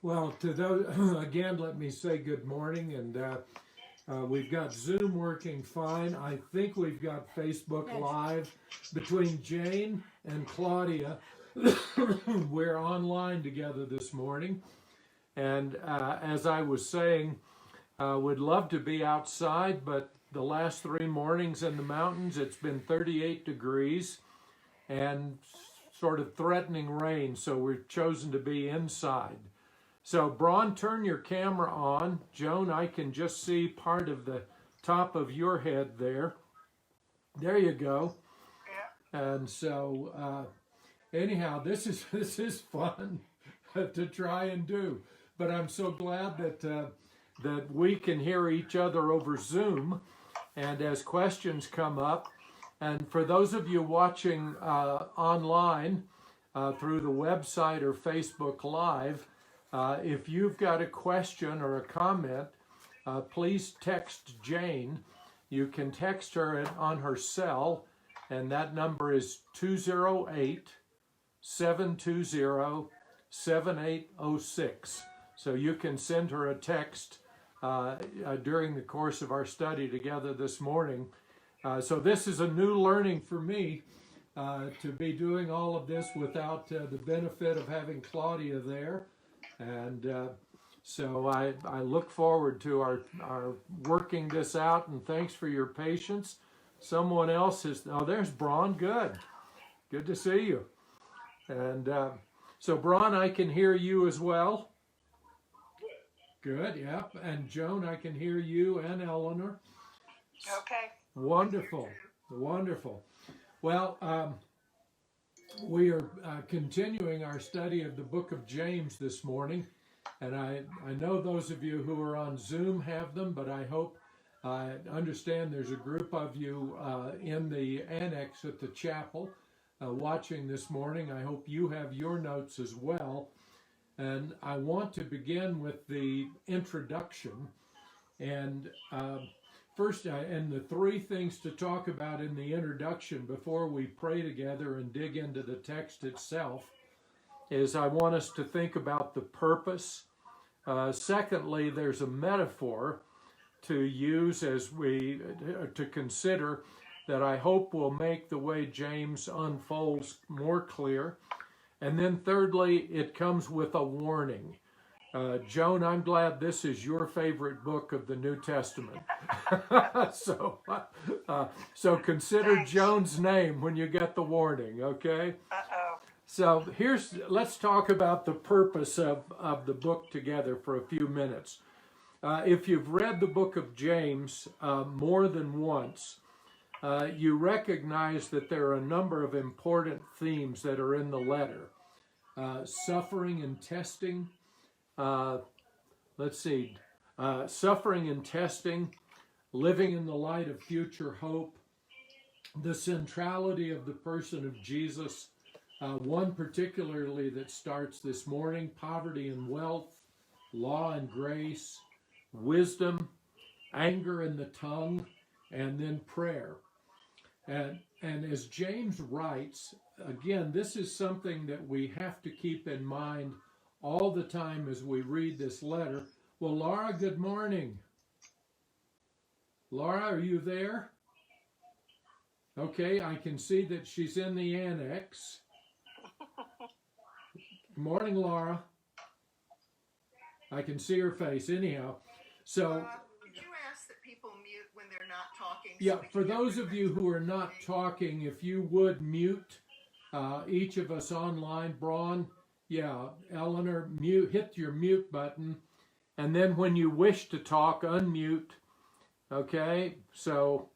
Well, to those, again, let me say good morning, and we've got Zoom working fine. I think we've got Facebook Live between Jane and Claudia. We're online together this morning, and as I was saying, would love to be outside, but the last 3 mornings in the mountains, it's been 38 degrees and sort of threatening rain, so we've chosen to be inside. So, Braun, turn your camera on. Joan, I can just see part of the top of your head there. There you go. And so, anyhow, this is fun to try and do. But I'm so glad that we can hear each other over Zoom. And as questions come up, and for those of you watching online through the website or Facebook Live, if you've got a question or a comment, please text Jane. You can text her on her cell, and that number is 208-720-7806. So you can send her a text during the course of our study together this morning. So this is a new learning for me to be doing all of this without the benefit of having Claudia there. And so I look forward to our working this out, and thanks for your patience. Someone else is, oh, there's Braun, good to see you. And so Braun, I can hear you as well. Good, yeah. And Joan, I can hear you and Eleanor. Okay. Wonderful, wonderful. Well, we are continuing our study of the book of James this morning, and I know those of you who are on Zoom have them, but I hope, I understand there's a group of you in the annex at the chapel watching this morning. I hope you have your notes as well. And I want to begin with the introduction, and first, and the 3 things to talk about in the introduction before we pray together and dig into the text itself is I want us to think about the purpose. Secondly, there's a metaphor to use as we to consider that I hope will make the way James unfolds more clear. And then thirdly, it comes with a warning. Joan, I'm glad this is your favorite book of the New Testament. So consider Thanks. Joan's name when you get the warning, okay? Uh-oh. So let's talk about the purpose of the book together for a few minutes. If you've read the book of James more than once, you recognize that there are a number of important themes that are in the letter. Suffering and testing. Suffering and testing, living in the light of future hope, the centrality of the person of Jesus, one particularly that starts this morning, poverty and wealth, law and grace, wisdom, anger and the tongue, and then prayer. And as James writes, again, this is something that we have to keep in mind all the time as we read this letter. Well, Laura, good morning. Laura, are you there? Okay, I can see that she's in the annex. Good morning, Laura. I can see her face anyhow. So, Would you ask that people mute when they're not talking? yeah, for those of you who are not talking, if you would mute each of us online. Braun, yeah, Eleanor, hit your mute button. And then when you wish to talk, unmute. Okay, so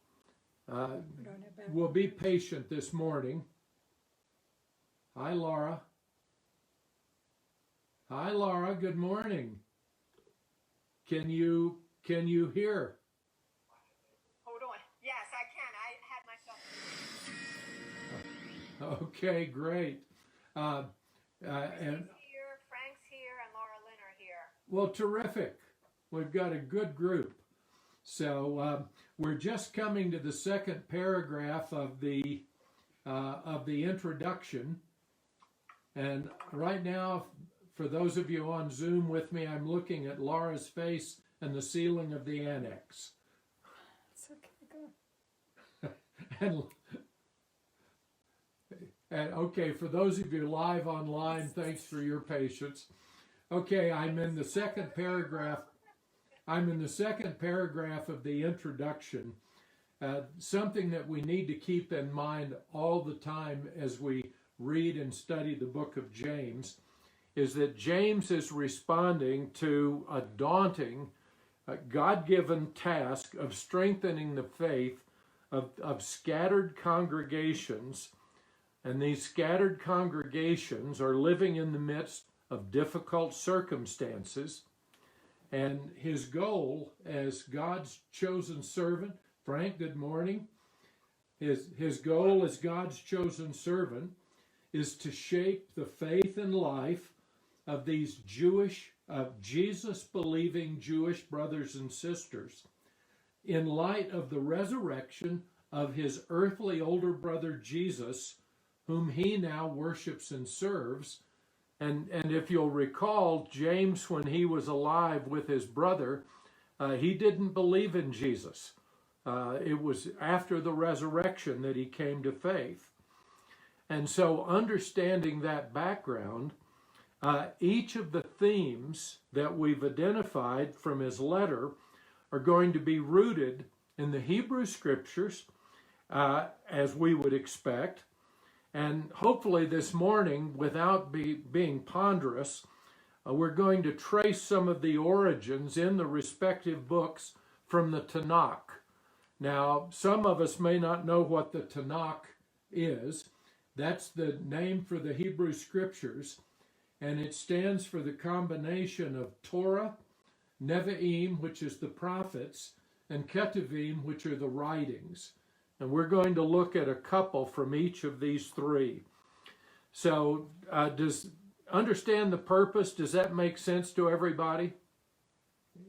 we'll be patient this morning. Hi, Laura. Hi, Laura, good morning. Can you hear? Hold on. Yes, I can. I had myself. Okay, great. And Here, Frank's here, and Laura Lynn are here. well, terrific. We've got a good group. So we're just coming to the second paragraph of the introduction, and right now for those of you on Zoom with me, I'm looking at Laura's face and the ceiling of the annex. It's okay, go. And okay, for those of you live online, thanks for your patience. Okay, I'm in the second paragraph. I'm in the second paragraph of the introduction. Something that we need to keep in mind all the time as we read and study the book of James is that James is responding to a daunting, God-given task of strengthening the faith of scattered congregations. And these scattered congregations are living in the midst of difficult circumstances. And his goal as God's chosen servant, Frank, good morning. His goal as God's chosen servant is to shape the faith and life of these Jesus-believing Jewish brothers and sisters in light of the resurrection of his earthly older brother Jesus, whom he now worships and serves. And if you'll recall, James, when he was alive with his brother, he didn't believe in Jesus. It was after the resurrection that he came to faith. And so understanding that background, each of the themes that we've identified from his letter are going to be rooted in the Hebrew Scriptures, as we would expect. And hopefully this morning, without being ponderous, we're going to trace some of the origins in the respective books from the Tanakh. Now, some of us may not know what the Tanakh is. That's the name for the Hebrew Scriptures, and it stands for the combination of Torah, Nevi'im, which is the prophets, and Ketuvim, which are the writings. And we're going to look at a couple from each of these three. So does understand the purpose? Does that make sense to everybody?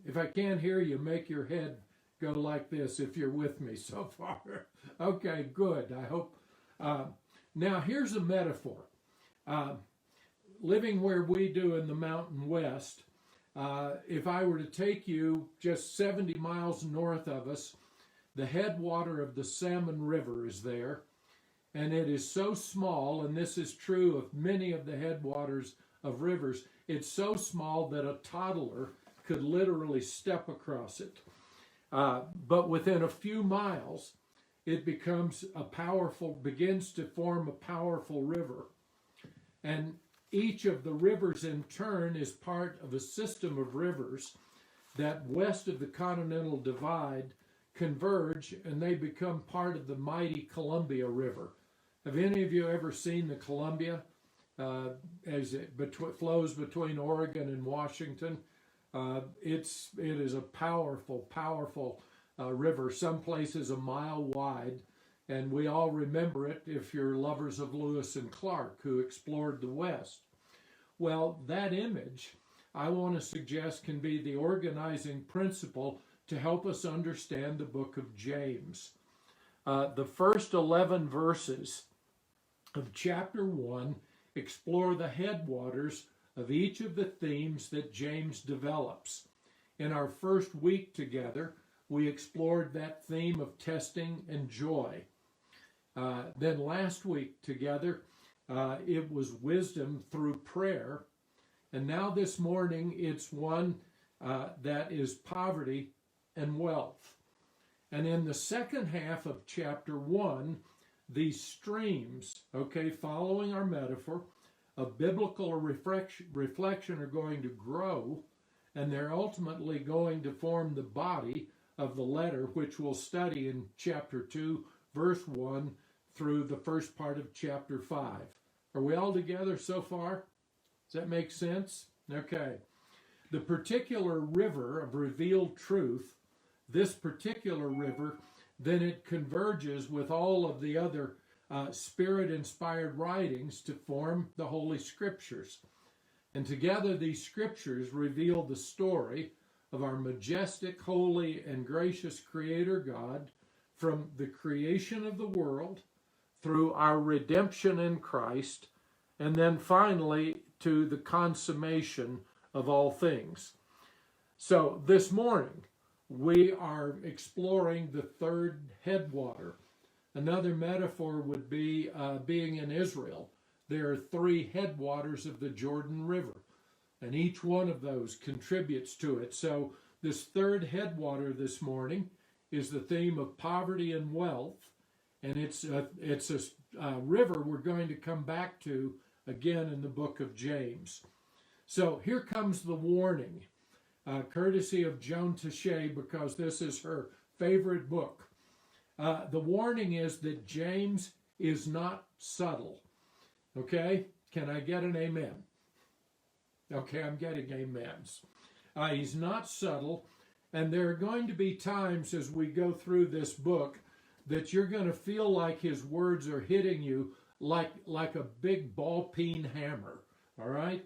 If I can't hear you, make your head go like this if you're with me so far. Okay, good. I hope. Now here's a metaphor. Living where we do in the Mountain West, if I were to take you just 70 miles north of us, the headwater of the Salmon River is there, and it is so small, and this is true of many of the headwaters of rivers, it's so small that a toddler could literally step across it. But within a few miles, it begins to form a powerful river. And each of the rivers in turn is part of a system of rivers that west of the Continental Divide converge, and they become part of the mighty Columbia River. Have any of you ever seen the Columbia as it flows between Oregon and Washington? It is a powerful, powerful river, some places a mile wide, and we all remember it if you're lovers of Lewis and Clark, who explored the West. Well, that image, I want to suggest, can be the organizing principle to help us understand the book of James. The first 11 verses of chapter 1 explore the headwaters of each of the themes that James develops. In our first week together, we explored that theme of testing and joy. Then last week together, it was wisdom through prayer. And now this morning, it's one that is poverty and wealth. And in the second half of chapter 1, these streams, following our metaphor, of biblical reflection are going to grow, and they're ultimately going to form the body of the letter, which we'll study in chapter 2, verse 1, through the first part of chapter 5. Are we all together so far? Does that make sense? Okay. The particular river of revealed truth, this particular river, then it converges with all of the other Spirit-inspired writings to form the Holy Scriptures. And together these Scriptures reveal the story of our majestic, holy, and gracious Creator God from the creation of the world through our redemption in Christ, and then finally to the consummation of all things. So this morning, we are exploring the third headwater. Another metaphor would be being in Israel. There are three headwaters of the Jordan River, and each one of those contributes to it. So this third headwater this morning is the theme of poverty and wealth, and it's a river we're going to come back to again in the book of James. So here comes the warning, courtesy of Joan Tichet, because this is her favorite book. The warning is that James is not subtle. Okay? Can I get an amen? Okay, I'm getting amens. He's not subtle, and there are going to be times as we go through this book that you're going to feel like his words are hitting you like a big ball-peen hammer, all right?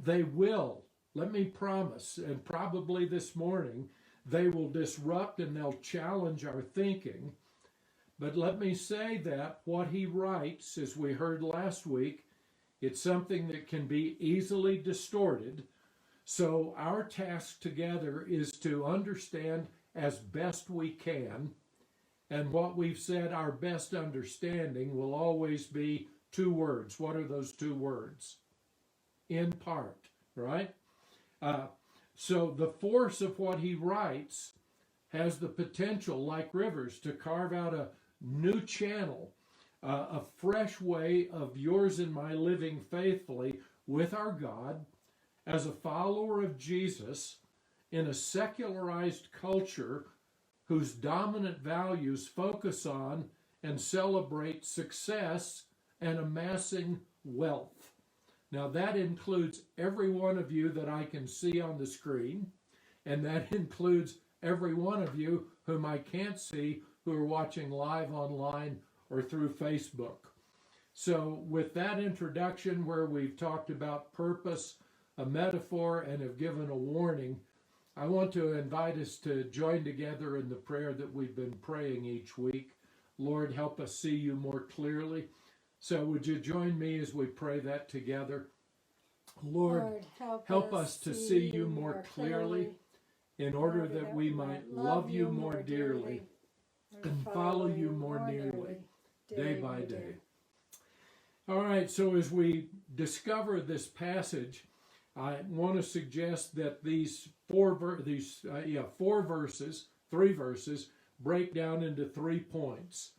They will, let me promise, and probably this morning, they will disrupt and they'll challenge our thinking. But let me say that what he writes, as we heard last week, it's something that can be easily distorted. So our task together is to understand as best we can. And what we've said, our best understanding will always be two words. What are those two words? In part, right? So the force of what he writes has the potential, like rivers, to carve out a new channel, a fresh way of yours and my living faithfully with our God as a follower of Jesus in a secularized culture whose dominant values focus on and celebrate success and amassing wealth. Now that includes every one of you that I can see on the screen, and that includes every one of you whom I can't see who are watching live online or through Facebook. So with that introduction where we've talked about purpose, a metaphor, and have given a warning, I want to invite us to join together in the prayer that we've been praying each week. Lord, help us see you more clearly. So would you join me as we pray that together? Lord, help us to see you more clearly in order that we might love you more dearly and follow you more nearly day by day. All right, so as we discover this passage, I want to suggest that these three verses, break down into 3 points.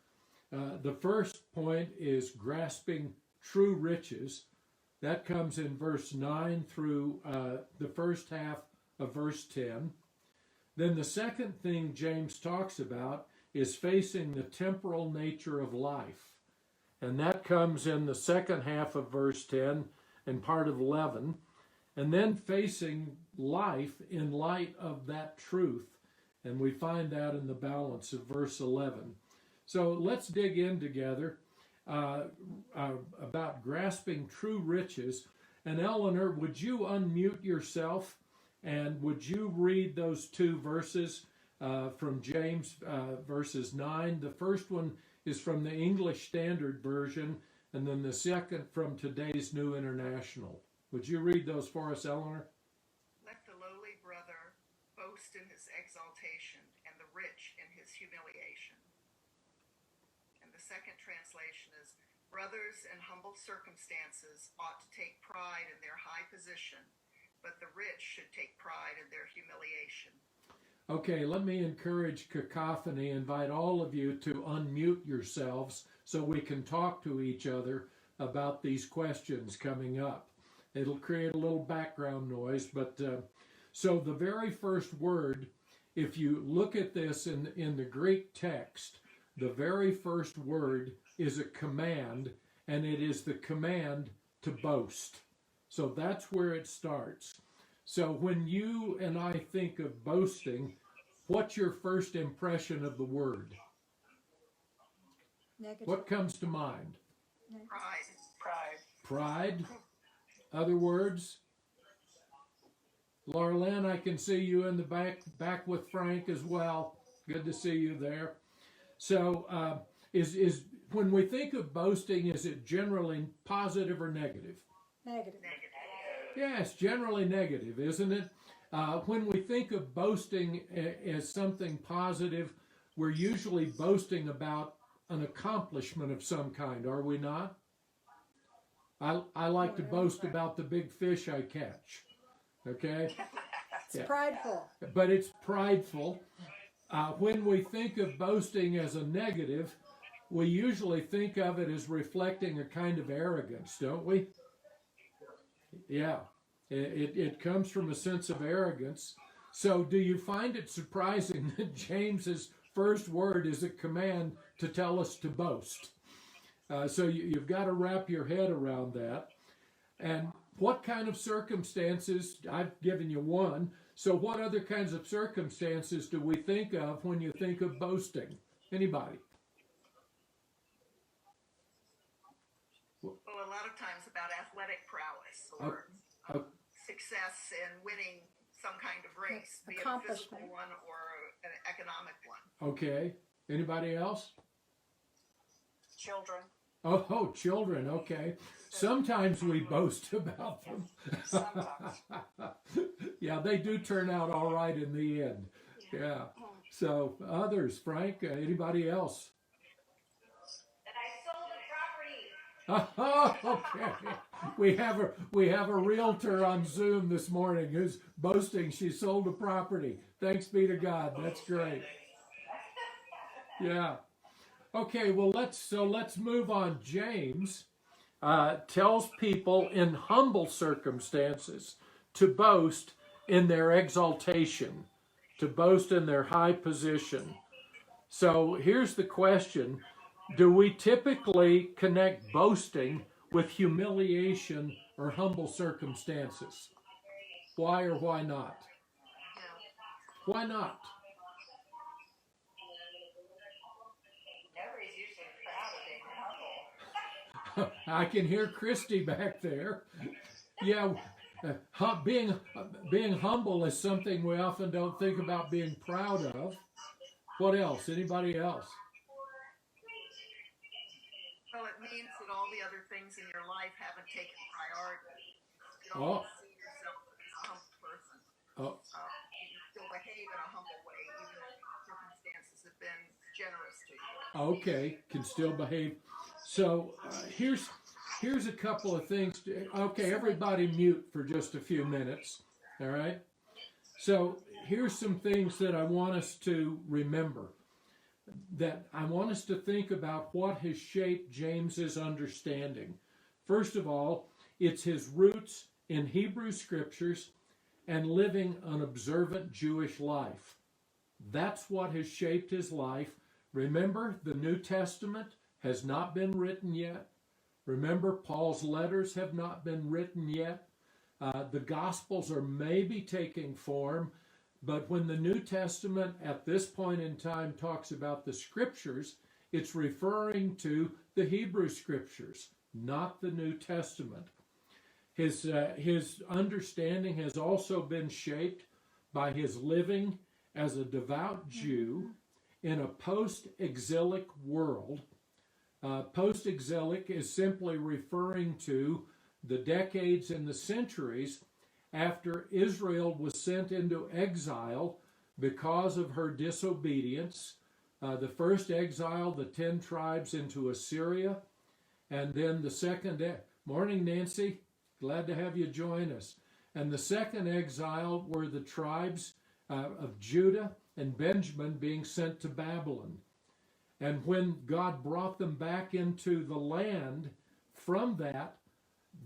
The first point is grasping true riches. That comes in verse 9 through the first half of verse 10. Then the second thing James talks about is facing the temporal nature of life. And that comes in the second half of verse 10 and part of 11. And then facing life in light of that truth. And we find that in the balance of verse 11. So let's dig in together about grasping true riches. And Eleanor, would you unmute yourself and would you read those two verses from James, verses 9? The first one is from the English Standard Version, and then the second from today's New International. Would you read those for us, Eleanor? Let the lowly brother boast in his exaltation, and the rich in his humiliation. And the second translation is, brothers in humble circumstances ought to take pride in their high position, but the rich should take pride in their humiliation. Okay, let me encourage cacophony, invite all of you to unmute yourselves so we can talk to each other about these questions coming up. It'll create a little background noise, but so the very first word, if you look at this in the Greek text, the very first word is a command, and it is the command to boast. So that's where it starts. So when you and I think of boasting, what's your first impression of the word? Negative. What comes to mind? Pride. Pride. Other words? Laura Lynn, I can see you in the back with Frank as well. Good to see you there. So is when we think of boasting, is it generally positive or negative? Negative. Yeah, it's generally negative, isn't it? When we think of boasting as something positive, we're usually boasting about an accomplishment of some kind, are we not? I like to boast about the big fish I catch. Okay? It's prideful. But it's prideful. When we think of boasting as a negative, we usually think of it as reflecting a kind of arrogance, don't we? Yeah. It comes from a sense of arrogance. So do you find it surprising that James's first word is a command to tell us to boast? So you've got to wrap your head around that. And what kind of circumstances, I've given you one, so what other kinds of circumstances do we think of when you think of boasting? Anybody? Well, a lot of times about athletic prowess or success in winning some kind of race, be it a physical one or an economic one. Okay. Anybody else? Children. Oh, children, okay. Sometimes we boast about them. Yeah, they do turn out all right in the end. Yeah. So others, Frank, anybody else? That I sold the property. Okay. We have a realtor on Zoom this morning who's boasting she sold a property. Thanks be to God. That's great. Yeah. Okay, well let's move on. James tells people in humble circumstances to boast in their exaltation, to boast in their high position. So here's the question. Do we typically connect boasting with humiliation or humble circumstances? Why or why not? Why not? Nobody's usually proud of being humble. I can hear Christy back there. Yeah, being humble is something we often don't think about being proud of. What else? Anybody else? Well, it means that all the other things in your life haven't taken priority. You don't see yourself as a humble person. You can still behave in a humble way, even if circumstances have been generous to you. Okay, can still behave. So here's a couple of things. Okay, everybody mute for just a few minutes. All right. So here's some things that I want us to remember. That I want us to think about what has shaped James's understanding. First of all, it's his roots in Hebrew scriptures and living an observant Jewish life. That's what has shaped his life. Remember, the New Testament has not been written yet. Remember, Paul's letters have not been written yet. The Gospels are maybe taking form. But when the New Testament at this point in time talks about the scriptures, it's referring to the Hebrew scriptures, not the New Testament. His understanding has also been shaped by his living as a devout Jew in a post-exilic world. Post-exilic is simply referring to the decades and the centuries after Israel was sent into exile because of her disobedience. The first exile, the 10 tribes into Assyria, and then the second, morning Nancy, glad to have you join us. And the second exile were the tribes of Judah and Benjamin being sent to Babylon. And when God brought them back into the land from that,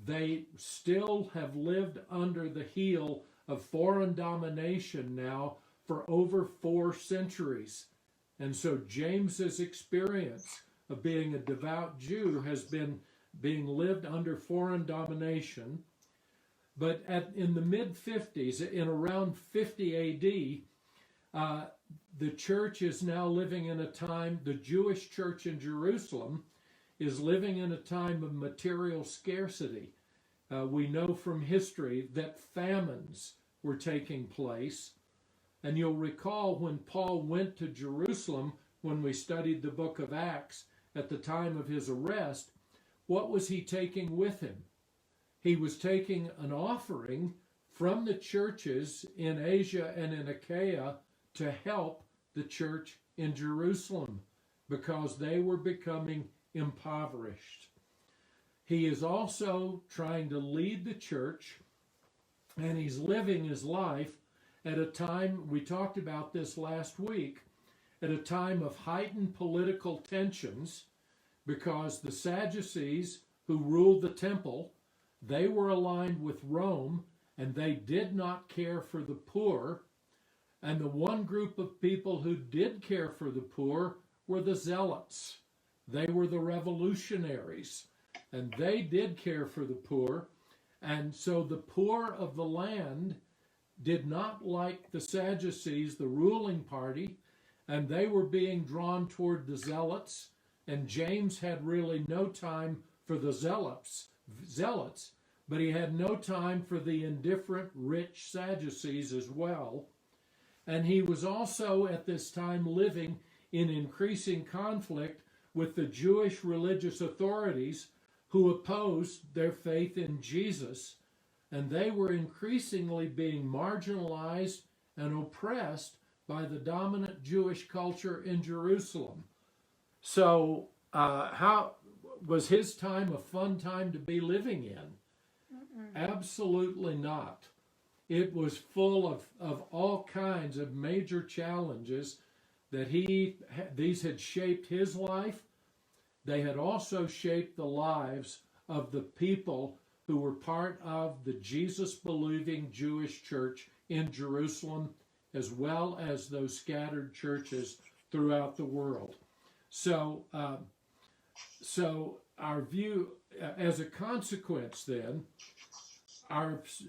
they still have lived under the heel of foreign domination now for over 4 centuries. And so James's experience of being a devout Jew has been being lived under foreign domination. But in the mid-50s, in around 50 AD, the church is now living in a time, the Jewish church in Jerusalem is living in a time of material scarcity. We know from history that famines were taking place. And you'll recall when Paul went to Jerusalem, when we studied the book of Acts, at the time of his arrest, what was he taking with him? he was taking an offering from the churches in Asia and in Achaia to help the church in Jerusalem because they were becoming impoverished. He is also trying to lead the church, and he's living his life at a time, we talked about this last week, at a time of heightened political tensions because the Sadducees, who ruled the temple, they were aligned with Rome and they did not care for the poor. And the one group of people who did care for the poor were the Zealots. They were the revolutionaries, and they did care for the poor. And so the poor of the land did not like the Sadducees, the ruling party, and they were being drawn toward the Zealots. And James had really no time for the Zealots, but he had no time for the indifferent, rich Sadducees as well. And he was also at this time living in increasing conflict with the Jewish religious authorities who opposed their faith in Jesus, and they were increasingly being marginalized and oppressed by the dominant Jewish culture in Jerusalem. So how was his time a fun time to be living in? Absolutely not. It was full of all kinds of major challenges that these had shaped his life. They had also shaped the lives of the people who were part of the Jesus-believing Jewish church in Jerusalem, as well as those scattered churches throughout the world. So our view, as a consequence then, as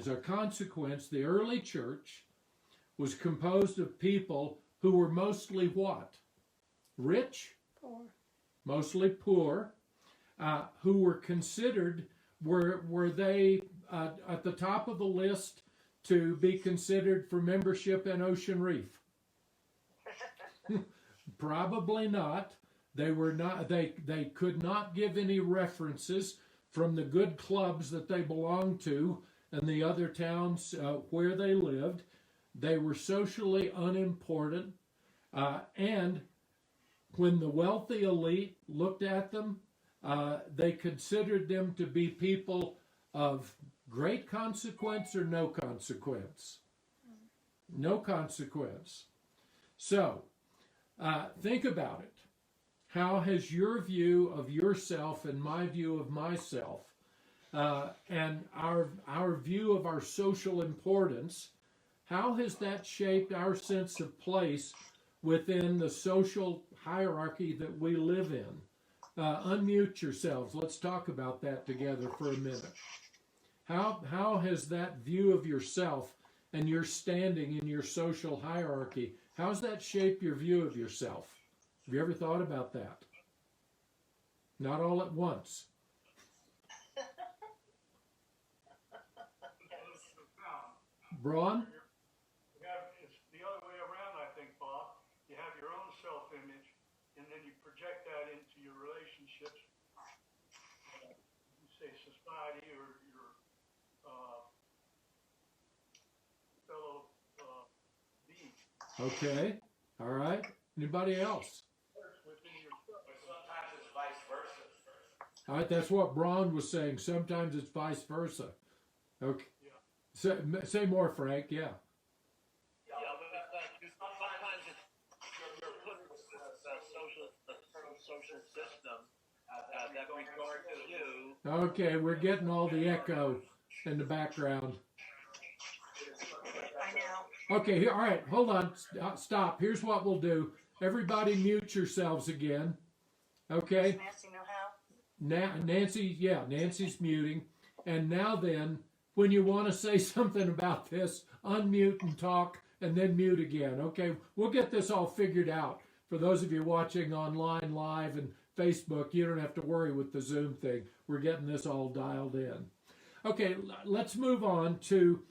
a consequence, the early church was composed of people who were mostly what? Rich? Poor. Mostly poor, who were considered, were they at the top of the list to be considered for membership in Ocean Reef? Probably not. They were not. They could not give any references from the good clubs that they belonged to and the other towns where they lived. They were socially unimportant, and when the wealthy elite looked at them, they considered them to be people of great consequence or no consequence. No consequence. So, think about it. How has your view of yourself and my view of myself and our view of our social importance, how has that shaped our sense of place within the social hierarchy that we live in? Unmute yourselves. Let's talk about that together for a minute. How has that view of yourself and your standing in your social hierarchy, how's that shaped your view of yourself? Have you ever thought about that? Not all at once. Braun? It's the other way around, I think, Bob. You have your own self-image, and then you project that into your relationships. You say society or your fellow beings. Okay. All right. Anybody else? Sometimes it's vice versa. All right. That's what Braun was saying. Sometimes it's vice versa. Okay. Say more, Frank. Yeah. Yeah, but sometimes you're put in a social system that regards you. Okay. We're getting all the echo in the background. I know. Okay. Here. All right. Hold on. Stop. Here's what we'll do. Everybody mute yourselves again. Okay. Nancy know how? Nancy, yeah, Nancy's muting. And now then, when you want to say something about this, unmute and talk and then mute again. Okay, we'll get this all figured out. For those of you watching online live and Facebook, you don't have to worry with the Zoom thing. We're getting this all dialed in. Okay, let's move on to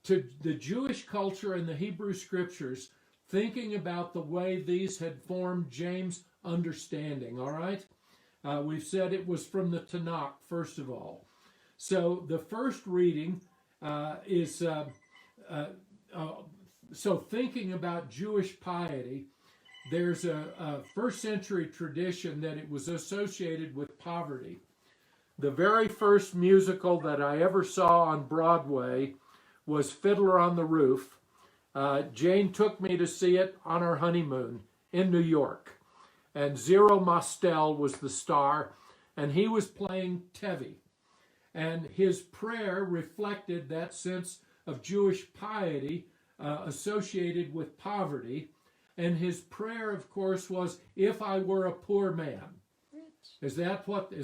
the Jewish culture and the Hebrew scriptures, thinking about the way these had formed James' understanding, all right? We've said it was from the Tanakh, first of all. So the first reading is, so thinking about Jewish piety, there's a first century tradition that it was associated with poverty. The very first musical that I ever saw on Broadway was Fiddler on the Roof. Jane took me to see it on our honeymoon in New York. And Zero Mostel was the star, and he was playing Tevi. And his prayer reflected that sense of Jewish piety associated with poverty. And his prayer, of course, was, "If I were a poor man." Is that what he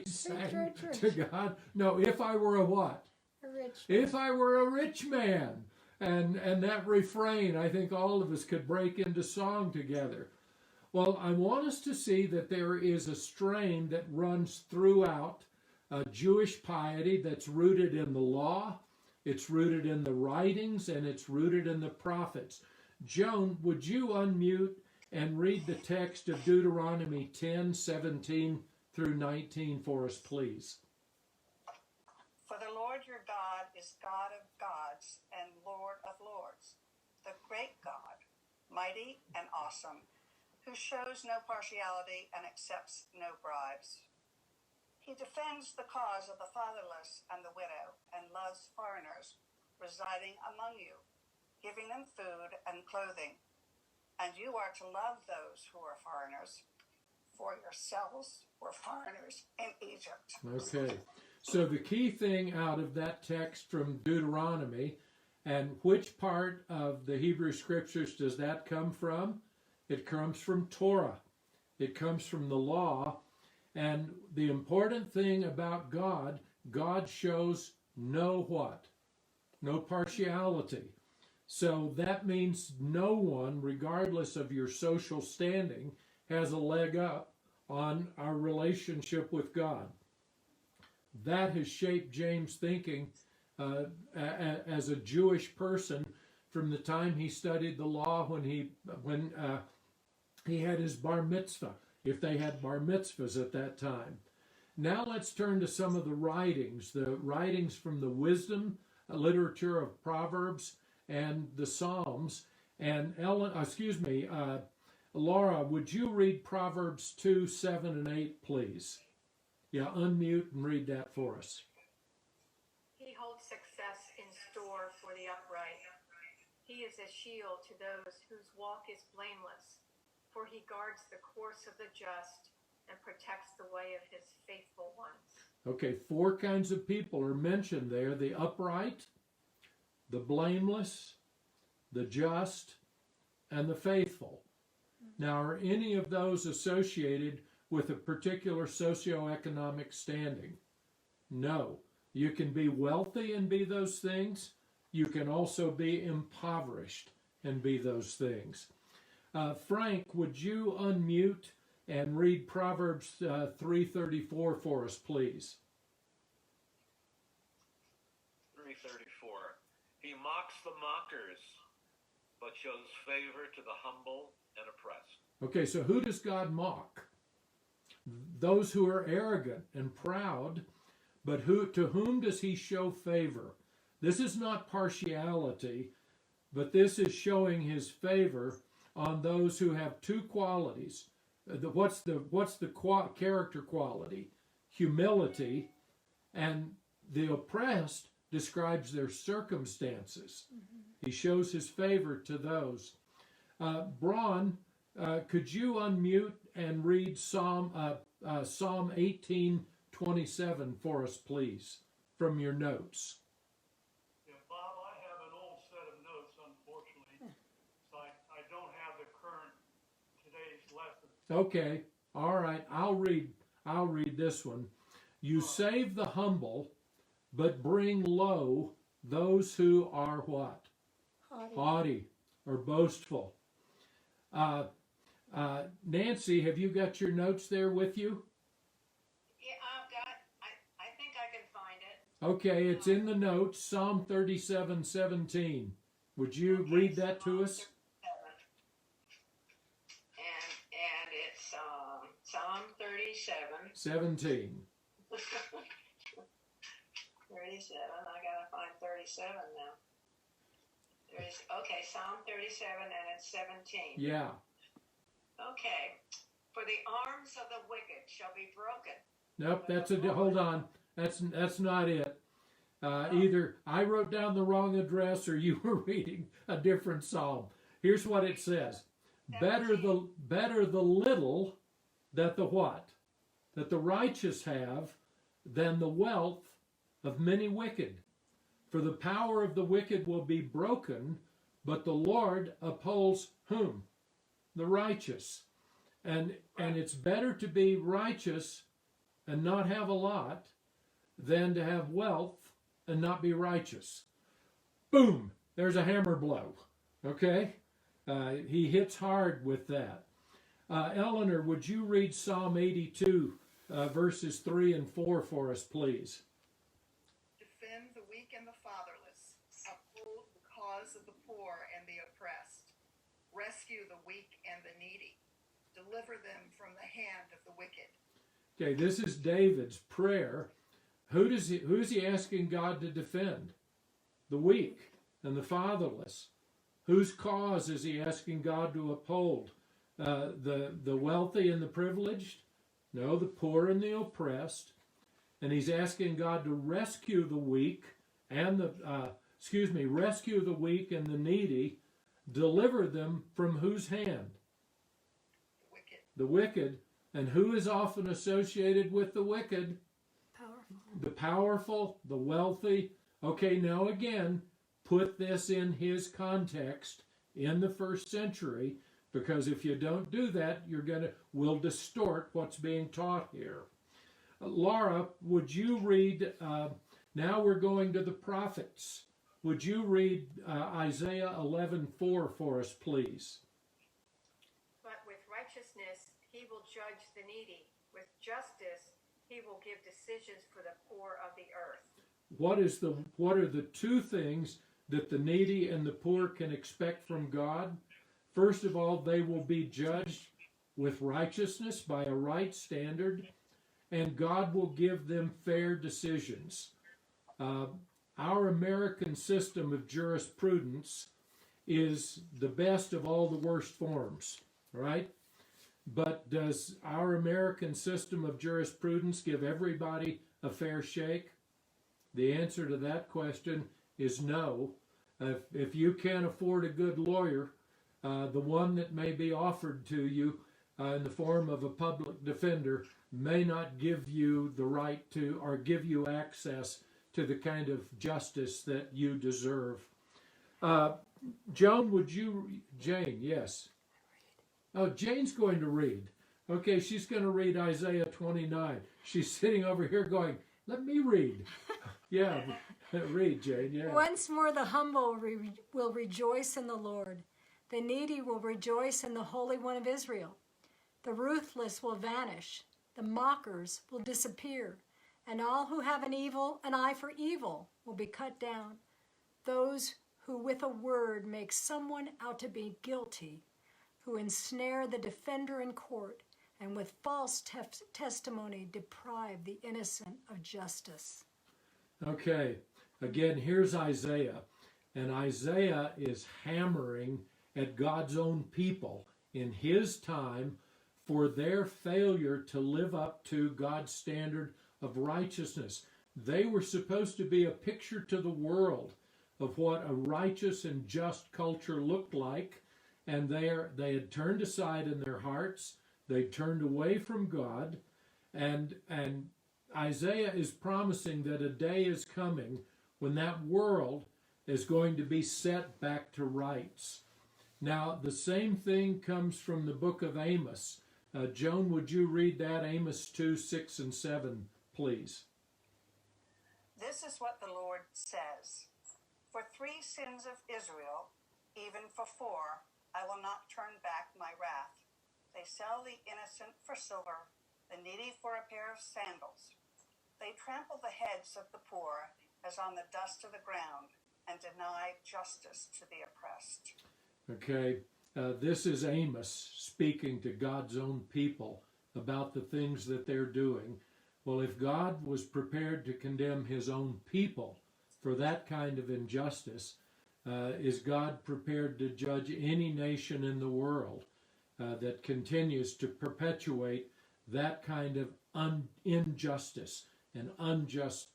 sang to God? No, if I were a what? A rich. If I were a rich man. And that refrain, I think all of us could break into song together. Well, I want us to see that there is a strain that runs throughout Jewish piety that's rooted in the law, it's rooted in the writings, and it's rooted in the prophets. Joan, would you unmute and read the text of Deuteronomy 10:17 through 19 for us, please? For the Lord your God is God of gods and Lord of lords, the great God, mighty and awesome, who shows no partiality and accepts no bribes. He defends the cause of the fatherless and the widow and loves foreigners residing among you, giving them food and clothing. And you are to love those who are foreigners, for yourselves were foreigners in Egypt. Okay. So the key thing out of that text from Deuteronomy, and which part of the Hebrew Scriptures does that come from? It comes from Torah. It comes from the law. And the important thing about God, God shows no what? No partiality. So that means no one, regardless of your social standing, has a leg up on our relationship with God. That has shaped James' thinking as a Jewish person from the time he studied the law when he had his bar mitzvah, if they had bar mitzvahs at that time. Now let's turn to some of the writings from the wisdom literature of Proverbs and the Psalms. And Laura, would you read Proverbs 2, 7, and 8, please? Yeah, unmute and read that for us. He holds success in store for the upright. He is a shield to those whose walk is blameless, for he guards the course of the just and protects the way of his faithful ones. Okay, 4 kinds of people are mentioned there: the upright, the blameless, the just, and the faithful. Now, are any of those associated with a particular socioeconomic standing? No. You can be wealthy and be those things. You can also be impoverished and be those things. Frank, would you unmute and read Proverbs 3:34 for us, please? 3:34. He mocks the mockers, but shows favor to the humble and oppressed. Okay, so who does God mock? Those who are arrogant and proud, but to whom does he show favor? This is not partiality, but this is showing his favor on those who have 2 qualities. What's the character quality? Humility. And the oppressed describes their circumstances. He shows his favor to those. Braun, could you unmute and read Psalm 18:27 for us, please, from your notes? Yeah, Bob, I have an old set of notes, unfortunately, so I don't have the current today's lesson. Okay, all right. I'll read this one. You save the humble, but bring low those who are what? Haughty or boastful. Nancy, have you got your notes there with you? Yeah, I've got, I think I can find it. Okay, it's in the notes, Psalm 37:17. Would you read that to us? And it's Psalm 17. 37. I gotta find 37 now. Okay, Psalm 37, and it's 17. Yeah. Okay. For the arms of the wicked shall be broken. Nope, hold on. That's not it. Either I wrote down the wrong address or you were reading a different psalm. Here's what it says. Better the little that the what? That the righteous have than the wealth of many wicked. For the power of the wicked will be broken, but the Lord upholds whom? The righteous. And it's better to be righteous and not have a lot than to have wealth and not be righteous. Boom! There's a hammer blow. Okay? He hits hard with that. Eleanor, would you read Psalm 82, verses 3 and 4 for us, please? Defend the weak and the fatherless. Uphold the cause of the poor and the oppressed. Rescue the weak and the needy. Deliver them from the hand of the wicked. Okay, this is David's prayer. Who is he asking God to defend? The weak and the fatherless. Whose cause is he asking God to uphold? The wealthy and the privileged? No, the poor and the oppressed. And he's asking God to rescue the weak and rescue the weak and the needy, deliver them from whose hand? The wicked. And who is often associated with the wicked? Powerful. The powerful, the wealthy. Okay, now again, put this in his context in the first century, because if you don't do that, will distort what's being taught here. Laura, would you read, now we're going to the prophets. Would you read Isaiah 11:4 for us, please? But with righteousness he will judge the needy. With justice he will give decisions for the poor of the earth. What are the two things that the needy and the poor can expect from God? First of all, they will be judged with righteousness by a right standard, and God will give them fair decisions. Our American system of jurisprudence is the best of all the worst forms, right? But does our American system of jurisprudence give everybody a fair shake? The answer to that question is no. If you can't afford a good lawyer, the one that may be offered to you in the form of a public defender may not give you the right to, or give you access to the kind of justice that you deserve. Jane, yes. Oh, Jane's going to read. Okay, she's going to read Isaiah 29. She's sitting over here going, let me read. Yeah, read, Jane, yeah. Once more the humble will rejoice in the Lord. The needy will rejoice in the Holy One of Israel. The ruthless will vanish. The mockers will disappear. And all who have an eye for evil will be cut down. Those who with a word make someone out to be guilty, who ensnare the defender in court, and with false testimony deprive the innocent of justice. Okay, again, here's Isaiah. And Isaiah is hammering at God's own people in his time for their failure to live up to God's standard of righteousness. They were supposed to be a picture to the world of what a righteous and just culture looked like, and they had turned aside in their hearts. They turned away from God, and Isaiah is promising that a day is coming when that world is going to be set back to rights. Now, the same thing comes from the book of Amos. Joan, would you read that? Amos 2:6 and 7, please. This is what the Lord says. For 3 sins of Israel, even for 4, I will not turn back my wrath. They sell the innocent for silver, the needy for a pair of sandals. They trample the heads of the poor as on the dust of the ground, and deny justice to the oppressed. Okay, this is Amos speaking to God's own people about the things that they're doing. Well, if God was prepared to condemn his own people for that kind of injustice, is God prepared to judge any nation in the world that continues to perpetuate that kind of injustice and unjust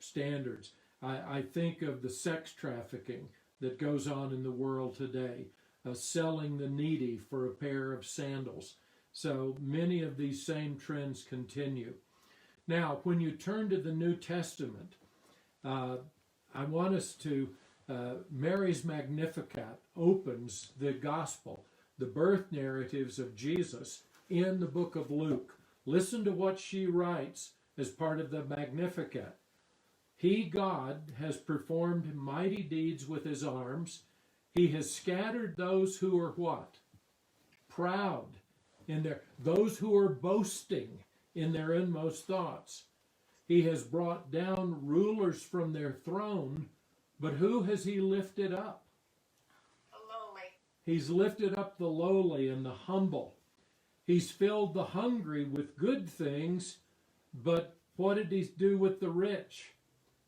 standards? I think of the sex trafficking that goes on in the world today, selling the needy for a pair of sandals. So many of these same trends continue. Now, when you turn to the New Testament, I want us to, Mary's Magnificat opens the gospel, the birth narratives of Jesus in the book of Luke. Listen to what she writes as part of the Magnificat. He, God, has performed mighty deeds with his arms. He has scattered those who are what? Proud in their, those who are boasting in their inmost thoughts. He has brought down rulers from their throne, but who has he lifted up? The lowly. He's lifted up the lowly and the humble. He's filled the hungry with good things, but what did he do with the rich?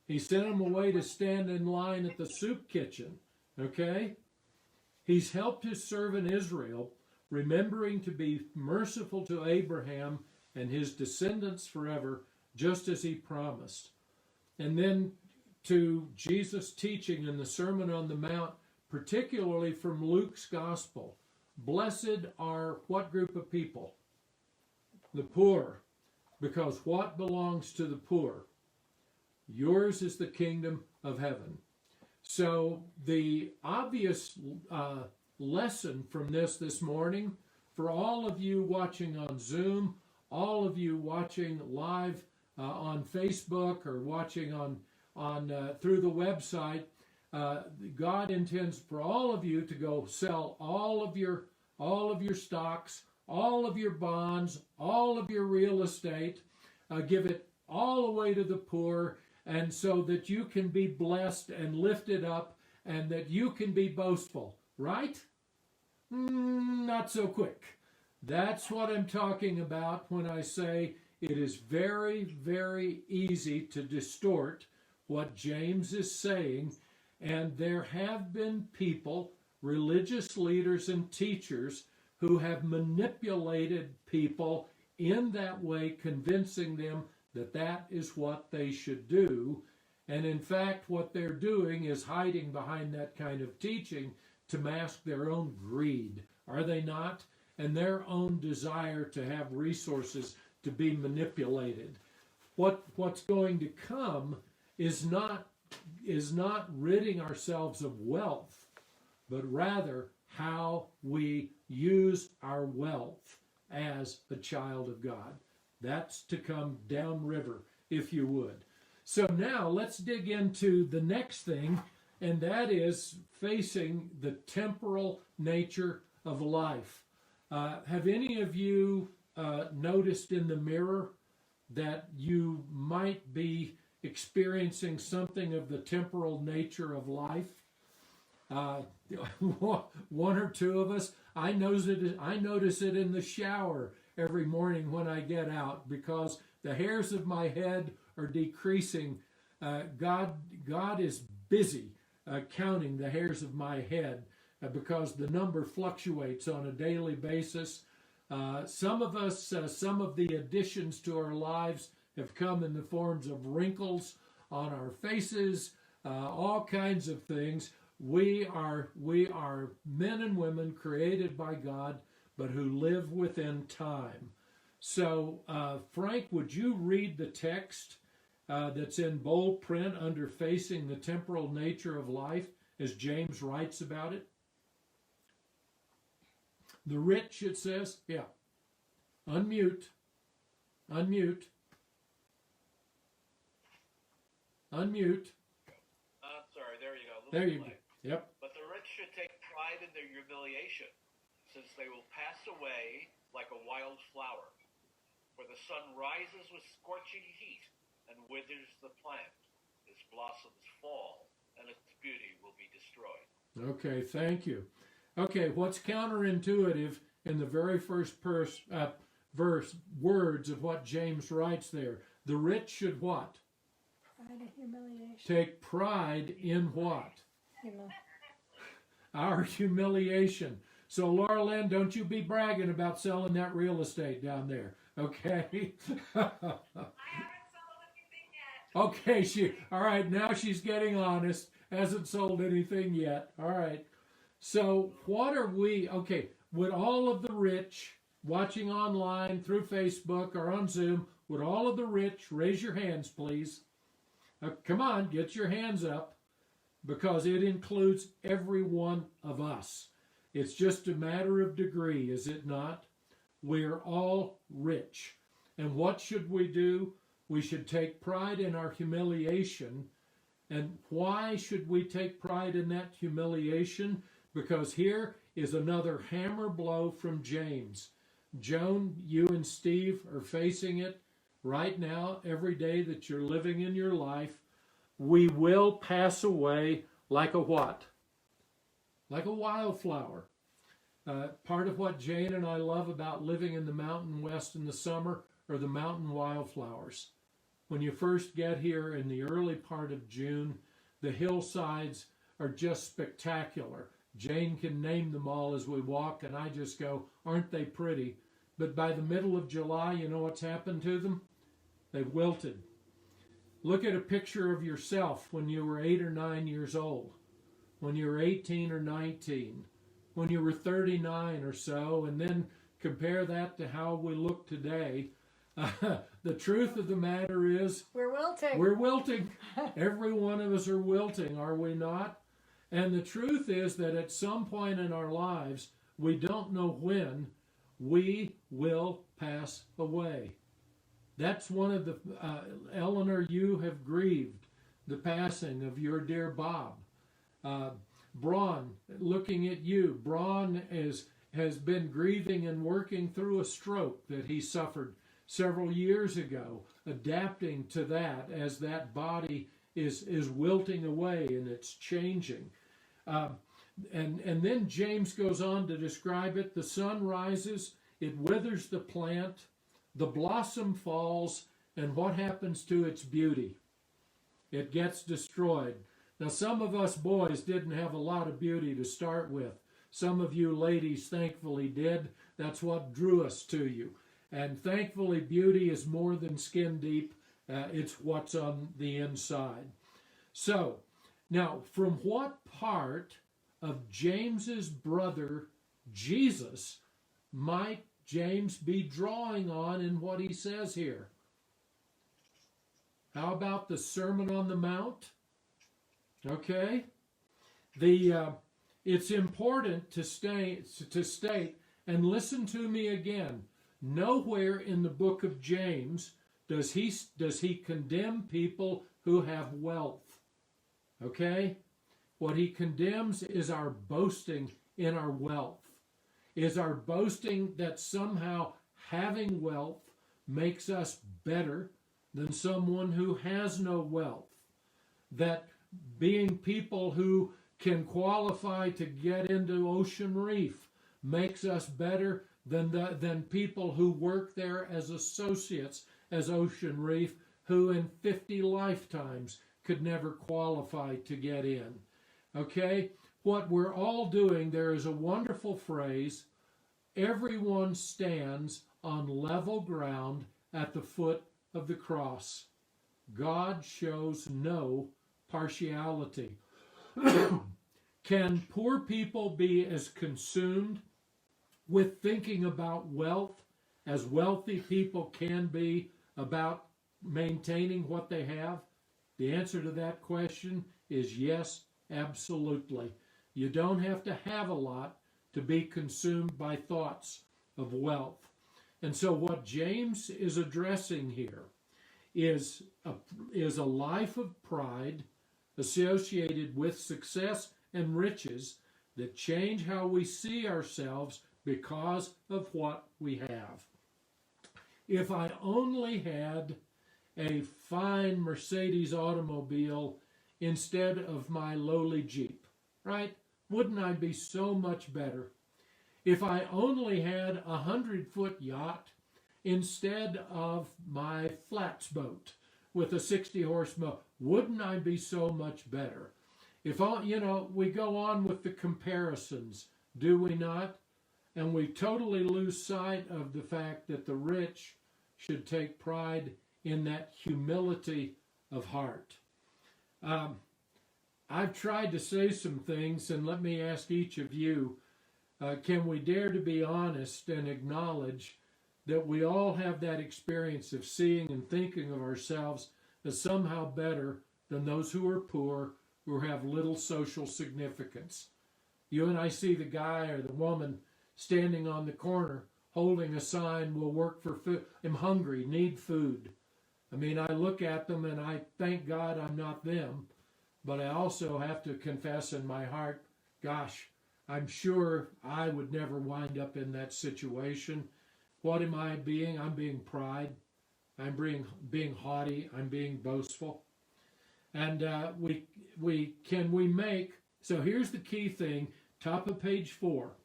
He sent them away to stand in line at the soup kitchen, okay? He's helped his servant Israel, remembering to be merciful to Abraham and his descendants forever, just as he promised. And then to Jesus' teaching in the Sermon on the Mount, particularly from Luke's Gospel. Blessed are what group of people? The poor. Because what belongs to the poor? Yours is the kingdom of heaven. So the obvious lesson from this morning, for all of you watching on Zoom, all of you watching live on Facebook or watching on through the website, God intends for all of you to go sell all of your stocks, all of your bonds, all of your real estate, give it all away to the poor, and so that you can be blessed and lifted up and that you can be boastful, right? Not so quick. That's what I'm talking about when I say it is very, very easy to distort what James is saying, and there have been people, religious leaders and teachers, who have manipulated people in that way, convincing them that that is what they should do. And in fact, what they're doing is hiding behind that kind of teaching to mask their own greed, are they not? And their own desire to have resources to be manipulated. What's going to come is not ridding ourselves of wealth, but rather how we use our wealth as a child of God. That's to come downriver, if you would. So now let's dig into the next thing, and that is facing the temporal nature of life. Have any of you noticed in the mirror that you might be experiencing something of the temporal nature of life? One or two of us. I notice it in the shower every morning when I get out, because the hairs of my head are decreasing. God is busy counting the hairs of my head because the number fluctuates on a daily basis. Some of us, some of the additions to our lives have come in the forms of wrinkles on our faces, all kinds of things. We are men and women created by God, but who live within time. So, Frank, would you read the text that's in bold print under Facing the Temporal Nature of Life, as James writes about it? The rich, it says. Yeah. Unmute. Sorry, there you go. There you go. Yep. But the rich should take pride in their humiliation, since they will pass away like a wild flower. For the sun rises with scorching heat and withers the plant. Its blossoms fall, and its beauty will be destroyed. Okay, thank you. Okay, what's counterintuitive in the very first words of what James writes there. The rich should what? Pride and humiliation. Take pride in what? Humil- Our humiliation. So Laura Lynn, don't you be bragging about selling that real estate down there, okay? I haven't sold anything yet. Okay, all right, now she's getting honest. Hasn't sold anything yet. All right. So what are we, okay, would all of the rich watching online through Facebook or on Zoom, would all of the rich raise your hands, please? Come on, get your hands up, because it includes every one of us. It's just a matter of degree, is it not? We're all rich. And what should we do? We should take pride in our humiliation. And why should we take pride in that humiliation? Because here is another hammer blow from James. Joan, you and Steve are facing it right now, every day that you're living in your life. We will pass away like a what? Like a wildflower. Part of what Jane and I love about living in the Mountain West in the summer are the mountain wildflowers. When you first get here in the early part of June, the hillsides are just spectacular. Jane can name them all as we walk, and I just go, aren't they pretty? But by the middle of July, you know what's happened to them? They've wilted. Look at a picture of yourself when you were 8 or 9 years old, when you were 18 or 19, when you were 39 or so, and then compare that to how we look today. The truth of the matter is, We're wilting. we're wilting. Every one of us are wilting, are we not? And the truth is that at some point in our lives, we don't know when, we will pass away. That's one of the, Eleanor, you have grieved the passing of your dear Bob. Braun, looking at you, Braun has been grieving and working through a stroke that he suffered several years ago, adapting to that as that body is wilting away and it's changing. And then James goes on to describe it. The sun rises, it withers the plant, the blossom falls, and what happens to its beauty? It gets destroyed. Now, some of us boys didn't have a lot of beauty to start with. Some of you ladies thankfully did. That's what drew us to you. And thankfully, beauty is more than skin deep. It's what's on the inside. So, now, from what part of James's brother Jesus might James be drawing on in what he says here? How about the Sermon on the Mount? Okay. It's important to state, and listen to me again, nowhere in the book of James does he condemn people who have wealth. Okay? What he condemns is our boasting in our wealth. Is our boasting that somehow having wealth makes us better than someone who has no wealth. That being people who can qualify to get into Ocean Reef makes us better than people who work there as associates as Ocean Reef, who in 50 lifetimes could never qualify to get in. Okay? What we're all doing, there is a wonderful phrase, everyone stands on level ground at the foot of the cross. God shows no partiality. Can poor people be as consumed with thinking about wealth as wealthy people can be about maintaining what they have? The answer to that question is yes, absolutely. You don't have to have a lot to be consumed by thoughts of wealth. And so what James is addressing here is a life of pride associated with success and riches that change how we see ourselves because of what we have. If I only had a fine Mercedes automobile instead of my lowly Jeep, right? Wouldn't I be so much better? If I only had a 100-foot yacht instead of my flats boat with a 60 horse motor? Wouldn't I be so much better? If all, we go on with the comparisons, do we not? And we totally lose sight of the fact that the rich should take pride in that humility of heart. I've tried to say some things, and let me ask each of you, can we dare to be honest and acknowledge that we all have that experience of seeing and thinking of ourselves as somehow better than those who are poor, who have little social significance? You and I see the guy or the woman standing on the corner holding a sign, "Will work for food. I'm hungry, need food." I mean, I look at them and I thank God I'm not them, but I also have to confess in my heart, gosh, I'm sure I would never wind up in that situation. What am I being? I'm being pride. I'm being haughty. I'm being boastful. And we make, so here's the key thing, top of page 4.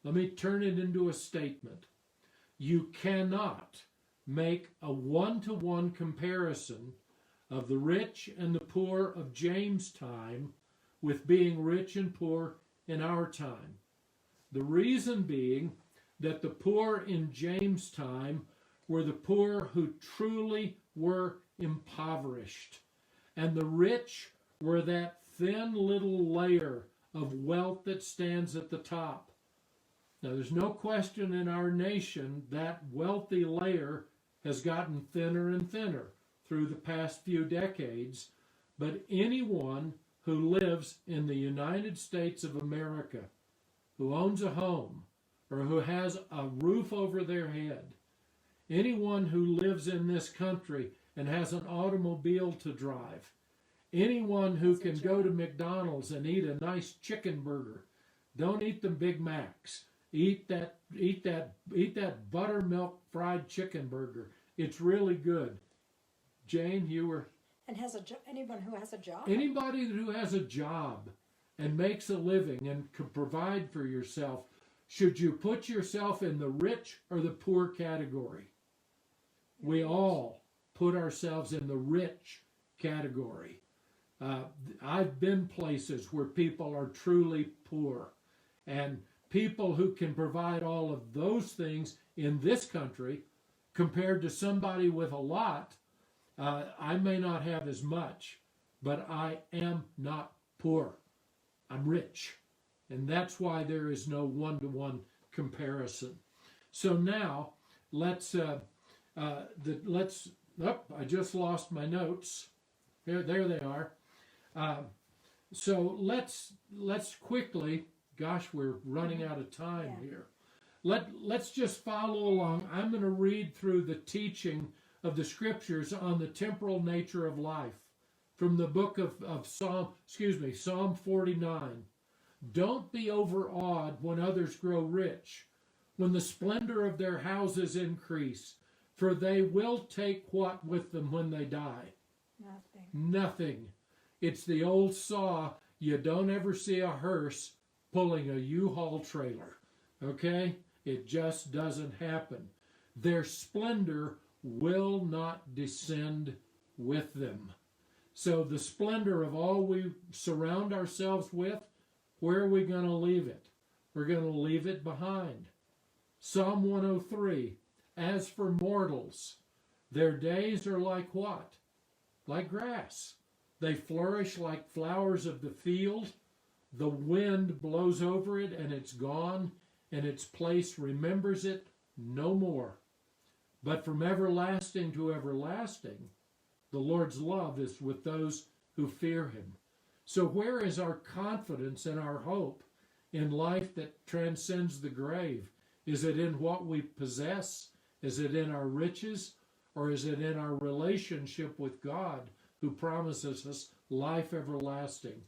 Let me turn it into a statement. You cannot make a one-to-one comparison of the rich and the poor of James' time with being rich and poor in our time. The reason being that the poor in James' time were the poor who truly were impoverished, and the rich were that thin little layer of wealth that stands at the top. Now, there's no question in our nation that wealthy layer has gotten thinner and thinner through the past few decades, but anyone who lives in the United States of America, who owns a home, or who has a roof over their head, anyone who lives in this country and has an automobile to drive, anyone who can go to McDonald's and eat a nice chicken burger, don't eat the Big Macs. Eat that buttermilk fried chicken burger. It's really good. Jane, you were... And anyone who has a job? Anybody who has a job and makes a living and can provide for yourself, should you put yourself in the rich or the poor category? We all put ourselves in the rich category. I've been places where people are truly poor, and people who can provide all of those things in this country compared to somebody with a lot, I may not have as much, but I am not poor. I'm rich. And that's why there is no one-to-one comparison. So now, I just lost my notes. There they are. So let's quickly, gosh, we're running out of time here. Let's just follow along. I'm going to read through the teaching of the scriptures on the temporal nature of life from the book of Psalm 49. Don't be overawed when others grow rich, when the splendor of their houses increase, for they will take what with them when they die? Nothing. It's the old saw, you don't ever see a hearse pulling a U-Haul trailer. Okay? It just doesn't happen. Their splendor will not descend with them. So the splendor of all we surround ourselves with, where are we going to leave it? We're going to leave it behind. Psalm 103, as for mortals, their days are like what? Like grass. They flourish like flowers of the field. The wind blows over it and it's gone, and its place remembers it no more. But from everlasting to everlasting, the Lord's love is with those who fear him. So where is our confidence and our hope in life that transcends the grave? Is it in what we possess? Is it in our riches? Or is it in our relationship with God, who promises us life everlasting?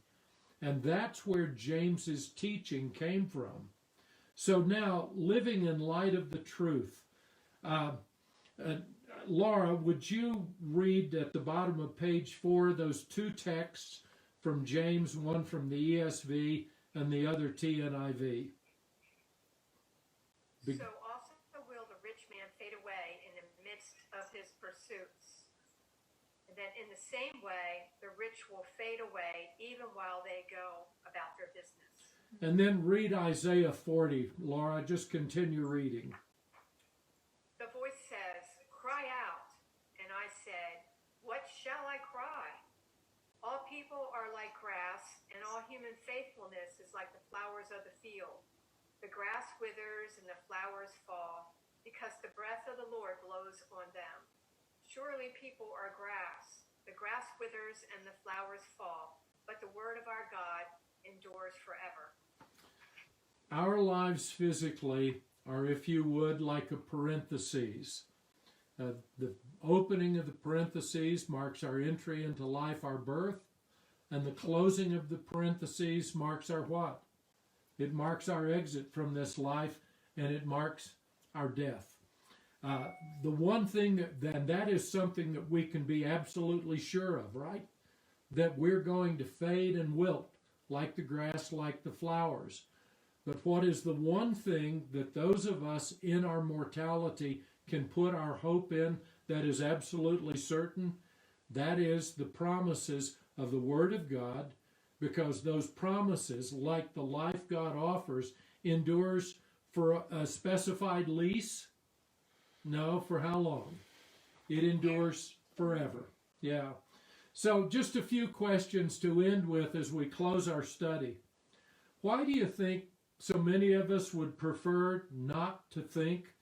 And that's where James's teaching came from. So now, living in light of the truth. Laura, would you read at the bottom of page 4 those two texts from James, one from the ESV and the other TNIV? So also will the rich man fade away in the pursuits. And then in the same way, the rich will fade away even while they go about their business. And then read Isaiah 40. Laura, just continue reading. The voice says, "Cry out." And I said, "What shall I cry?" All people are like grass, and all human faithfulness is like the flowers of the field. The grass withers and the flowers fall, because the breath of the Lord blows on them. Surely people are grass. The grass withers and the flowers fall, but the word of our God endures forever. Our lives physically are, if you would, like a parenthesis. The opening of the parentheses marks our entry into life, our birth, and the closing of the parentheses marks our what? It marks our exit from this life, and it marks our death. The one thing that is something that we can be absolutely sure of, right? That we're going to fade and wilt like the grass, like the flowers. But what is the one thing that those of us in our mortality can put our hope in that is absolutely certain? That is the promises of the Word of God, because those promises, like the life God offers, endures for a specified lease? No, for how long? It endures forever. Yeah. So just a few questions to end with as we close our study. Why do you think so many of us would prefer not to think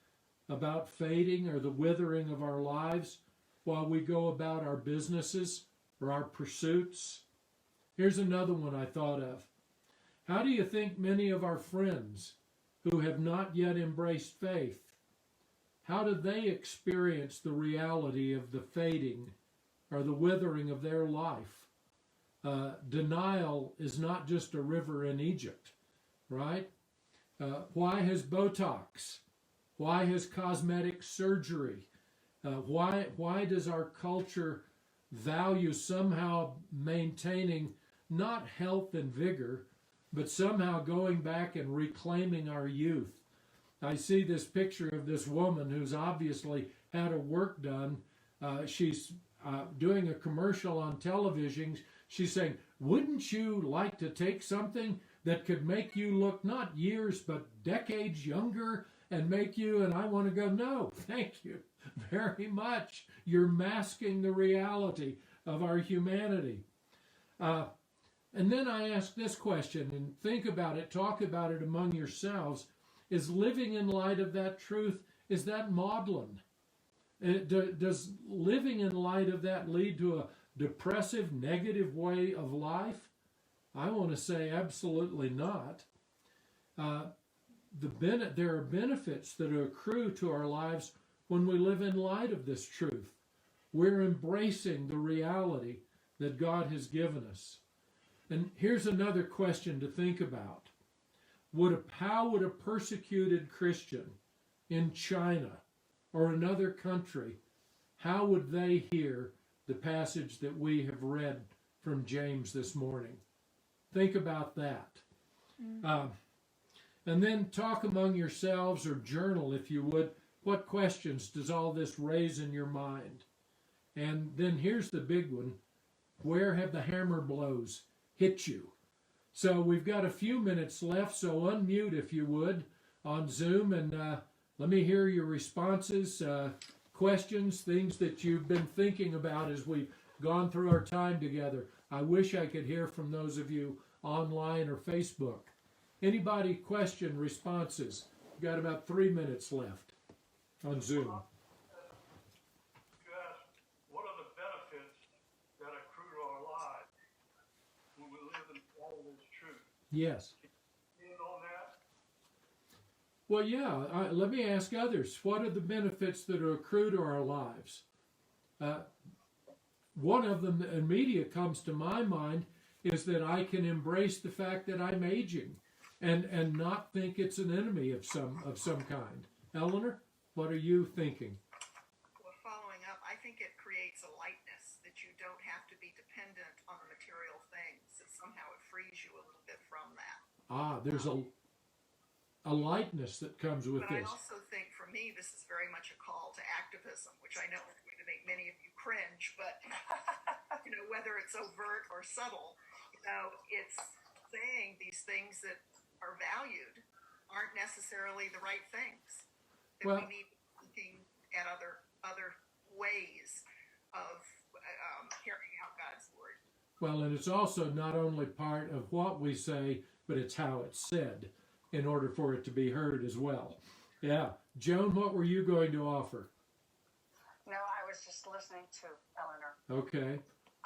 about fading or the withering of our lives while we go about our businesses or our pursuits? Here's another one I thought of. How do you think many of our friends who have not yet embraced faith, how do they experience the reality of the fading or the withering of their life? Denial is not just a river in Egypt, right? Why has Botox? Why has cosmetic surgery? Why does our culture value somehow maintaining not health and vigor, but somehow going back and reclaiming our youth? I see this picture of this woman who's obviously had her work done. She's doing a commercial on television. She's saying, wouldn't you like to take something that could make you look not years but decades younger and make you, and I want to go, no, thank you very much. You're masking the reality of our humanity. And then I ask this question, and think about it, talk about it among yourselves. Is living in light of that truth, is that maudlin? Does living in light of that lead to a depressive, negative way of life? I want to say absolutely not. There are benefits that accrue to our lives when we live in light of this truth. We're embracing the reality that God has given us. And here's another question to think about. How would a persecuted Christian in China or another country, how would they hear the passage that we have read from James this morning? Think about that. And then talk among yourselves, or journal if you would, what questions does all this raise in your mind? And then here's the big one. Where have the hammer blows hit you? So we've got a few minutes left, so unmute if you would on Zoom, and let me hear your responses, questions, things that you've been thinking about as we've gone through our time together. I wish I could hear from those of you online or Facebook. Anybody question, responses? We've got about 3 minutes left on Zoom. You asked, what are the benefits that accrue to our lives when we live in all of this truth? Yes. Can you on that? Well, yeah. Let me ask others. What are the benefits that accrue to our lives? One of them immediate comes to my mind is that I can embrace the fact that I'm aging and not think it's an enemy of some kind. Eleanor, what are you thinking? Well, following up, I think it creates a lightness that you don't have to be dependent on the material things. That somehow it frees you a little bit from that. There's a lightness that comes with But this. I also think for me, this is very much a call to activism, which I know is going to to make many of you cringe, but whether it's overt or subtle, it's saying these things that are valued aren't necessarily the right things. That Well, we need to be looking at other ways of carrying out God's word. well, and it's also not only part of what we say, but it's how it's said in order for it to be heard as well. Yeah. Joan, what were you going to offer? No, I was just listening to Eleanor. Okay.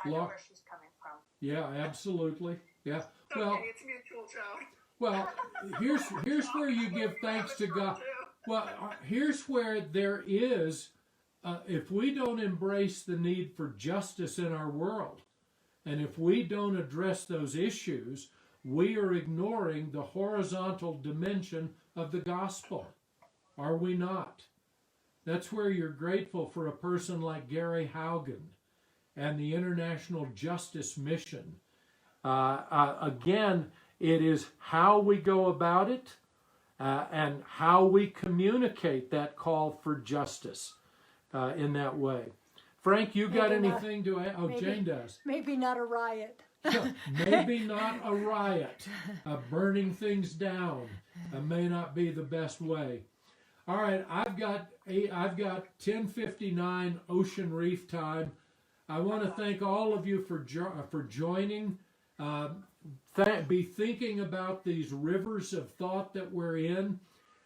I know where she's coming from. Yeah, absolutely. Yeah. Well, Okay, it's mutual, Joan. well, here's where you give thanks to God. Well, here's where there is, if we don't embrace the need for justice in our world, and if we don't address those issues, we are ignoring the horizontal dimension of the gospel. Are we not? That's where you're grateful for a person like Gary Haugen and the International Justice Mission. Again, it is how we go about it and how we communicate that call for justice in that way. Frank, you got Maybe not. anything to add? Oh, Jane does. Maybe not a riot. Maybe not a riot. Burning things down may not be the best way. All right, I've got 10:59 Ocean Reef time. I want to thank all of you for joining. Be thinking about these rivers of thought that we're in,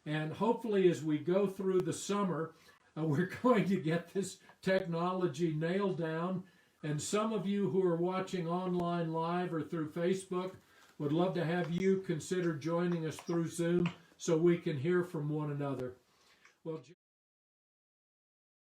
and hopefully as we go through the summer, we're going to get this technology nailed down. And some of you who are watching online live or through Facebook would love to have you consider joining us through Zoom so we can hear from one another. Well,